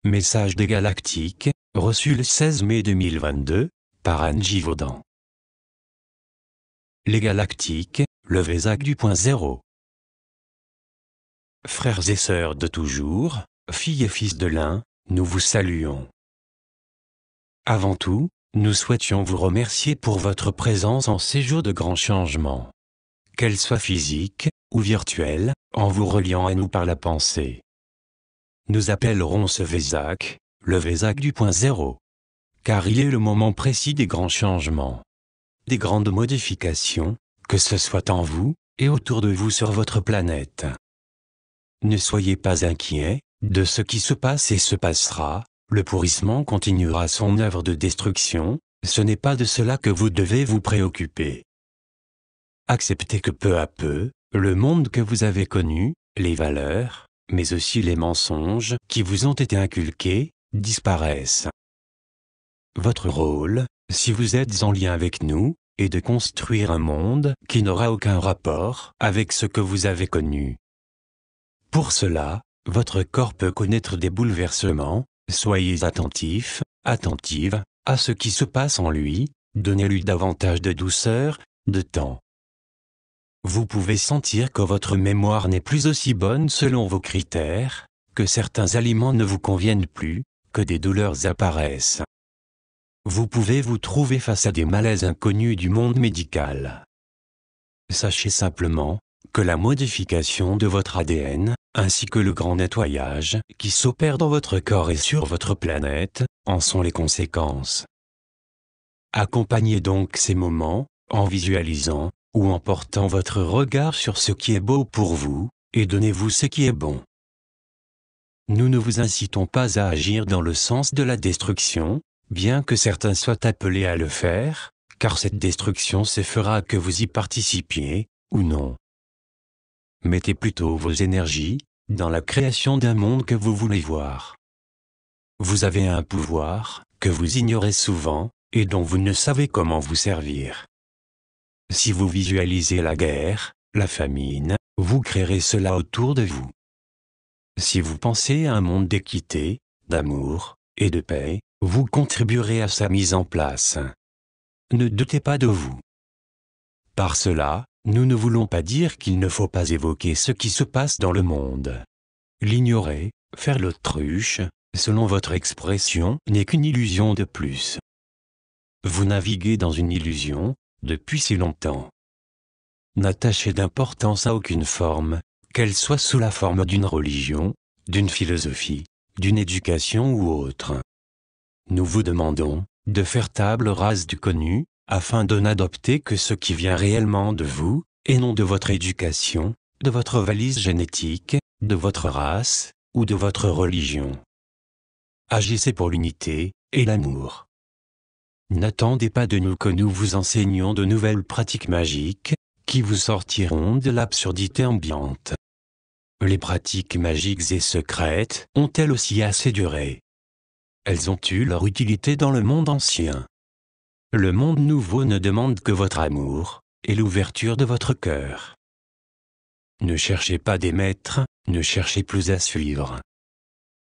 Message des Galactiques, reçu le 16 mai 2022, par Anne Givaudan. Les Galactiques, le Vésac du point zéro. Frères et sœurs de toujours, filles et fils de l'un, nous vous saluons. Avant tout, nous souhaitions vous remercier pour votre présence en ces jours de grands changements. Qu'elle soit physique, ou virtuelle, en vous reliant à nous par la pensée. Nous appellerons ce Vésac, le Vésac du point zéro. Car il est le moment précis des grands changements. Des grandes modifications, que ce soit en vous, et autour de vous sur votre planète. Ne soyez pas inquiets, de ce qui se passe et se passera, le pourrissement continuera son œuvre de destruction, ce n'est pas de cela que vous devez vous préoccuper. Acceptez que peu à peu, le monde que vous avez connu, les valeurs, mais aussi les mensonges qui vous ont été inculqués, disparaissent. Votre rôle, si vous êtes en lien avec nous, est de construire un monde qui n'aura aucun rapport avec ce que vous avez connu. Pour cela, votre corps peut connaître des bouleversements, soyez attentifs, attentive, à ce qui se passe en lui, donnez-lui davantage de douceur, de temps. Vous pouvez sentir que votre mémoire n'est plus aussi bonne selon vos critères, que certains aliments ne vous conviennent plus, que des douleurs apparaissent. Vous pouvez vous trouver face à des malaises inconnus du monde médical. Sachez simplement que la modification de votre ADN, ainsi que le grand nettoyage qui s'opère dans votre corps et sur votre planète, en sont les conséquences. Accompagnez donc ces moments, en visualisant, ou en portant votre regard sur ce qui est beau pour vous, et donnez-vous ce qui est bon. Nous ne vous incitons pas à agir dans le sens de la destruction, bien que certains soient appelés à le faire, car cette destruction se fera que vous y participiez, ou non. Mettez plutôt vos énergies dans la création d'un monde que vous voulez voir. Vous avez un pouvoir que vous ignorez souvent, et dont vous ne savez comment vous servir. Si vous visualisez la guerre, la famine, vous créerez cela autour de vous. Si vous pensez à un monde d'équité, d'amour, et de paix, vous contribuerez à sa mise en place. Ne doutez pas de vous. Par cela, nous ne voulons pas dire qu'il ne faut pas évoquer ce qui se passe dans le monde. L'ignorer, faire l'autruche, selon votre expression, n'est qu'une illusion de plus. Vous naviguez dans une illusion, depuis si longtemps. N'attachez d'importance à aucune forme, qu'elle soit sous la forme d'une religion, d'une philosophie, d'une éducation ou autre. Nous vous demandons de faire table rase du connu, afin de n'adopter que ce qui vient réellement de vous, et non de votre éducation, de votre valise génétique, de votre race, ou de votre religion. Agissez pour l'unité et l'amour. N'attendez pas de nous que nous vous enseignions de nouvelles pratiques magiques, qui vous sortiront de l'absurdité ambiante. Les pratiques magiques et secrètes ont elles aussi assez duré. Elles ont eu leur utilité dans le monde ancien. Le monde nouveau ne demande que votre amour, et l'ouverture de votre cœur. Ne cherchez pas des maîtres, ne cherchez plus à suivre.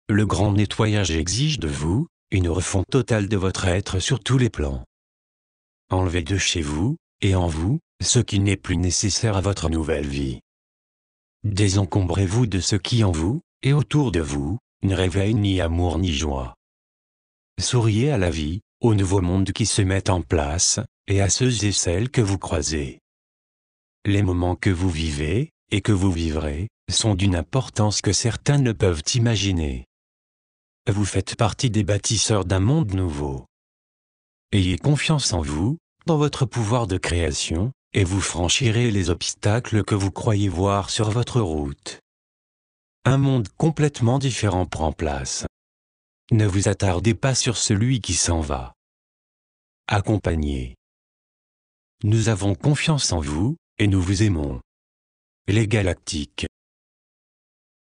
Le grand nettoyage exige de vous une refonte totale de votre être sur tous les plans. Enlevez de chez vous, et en vous, ce qui n'est plus nécessaire à votre nouvelle vie. Désencombrez-vous de ce qui en vous, et autour de vous, ne réveille ni amour ni joie. Souriez à la vie, au nouveau monde qui se met en place, et à ceux et celles que vous croisez. Les moments que vous vivez, et que vous vivrez, sont d'une importance que certains ne peuvent imaginer. Vous faites partie des bâtisseurs d'un monde nouveau. Ayez confiance en vous, dans votre pouvoir de création, et vous franchirez les obstacles que vous croyez voir sur votre route. Un monde complètement différent prend place. Ne vous attardez pas sur celui qui s'en va. Accompagnez. Nous avons confiance en vous, et nous vous aimons. Les Galactiques.